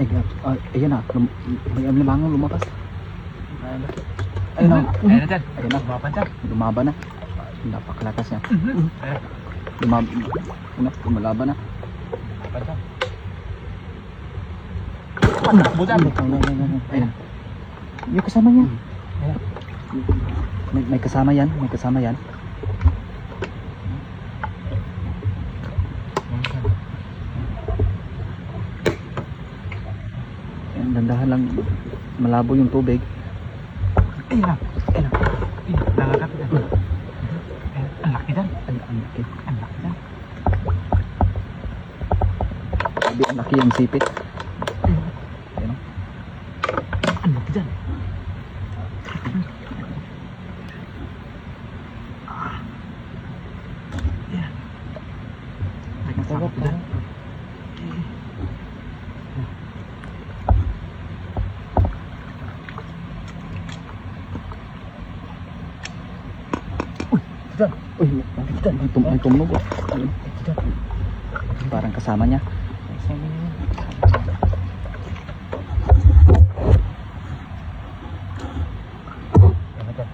Ayan na. May limangon lumabas. Ayun na. Ayan na dyan. Ayan na. Lumaban dyan. Lumaban na. Napakalakas niya. Lumalaban na. Lumaban dyan. Busan. Ayan. Yung kasama niya. Ayan. May kasama yan. May kasama yan. Ayan, dandahan lang. Malabo yung tubig. Ayun na. Ayun na. Nangagat dyan. Ang laki dyan. Ang laki. Ang laki dyan. Sabi, ang laki yung sipit. Ayan. Ang laki dyan. Ayan. May kasama ko dyan. Dyan. Uy, may tumnog. Ayun. Dyan. Parang kasama niya. Kasama niya. Ayan na dyan.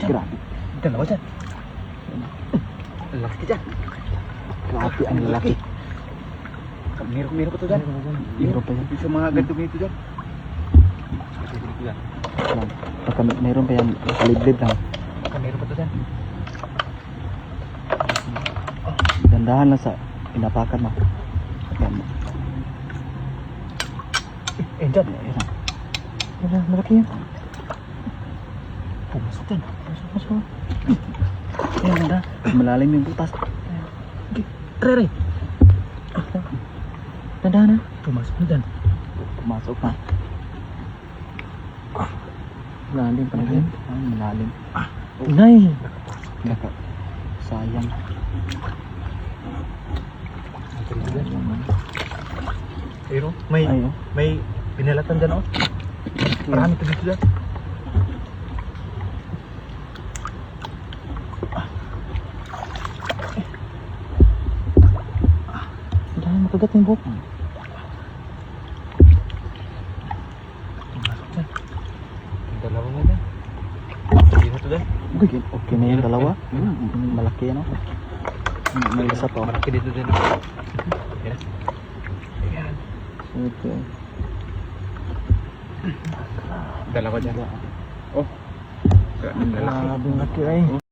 Grabe. Dalawa dyan. Ang laki dyan. Grabe ang lalaki. Meron pa to dyan. Meron pa yan. Sa mga ganito ganito dyan. Lang. Pagka meron pa yan, nakaliblib lang. Meron pa to dyan. Dandahan lang sa inapakan mo. Yan. Dyan. Ayan. Malaki yan. Pumasok dyan. Masuk. Ayan, ganda. Malalim yung butas. Re. Dandahan na. Pumasok na dyan. Pumasok na. Malalim pa na yan. Malalim. Inay. Kaka. Sayang. Pero may Ay, oh. may pinalatan dyan oh. Marami to dito dyan. Dandahan, makagat yung buhok. Pumasok dyan. Dalawa na dyan. Hindi na to dyan. Okay, okay na yung dalawa. Malaki yan, oh. May isa pa. Malaki dito dyan. Ayan. Ayan. Okay. Dalawa dyan. Oh. Grabe ang laki ay.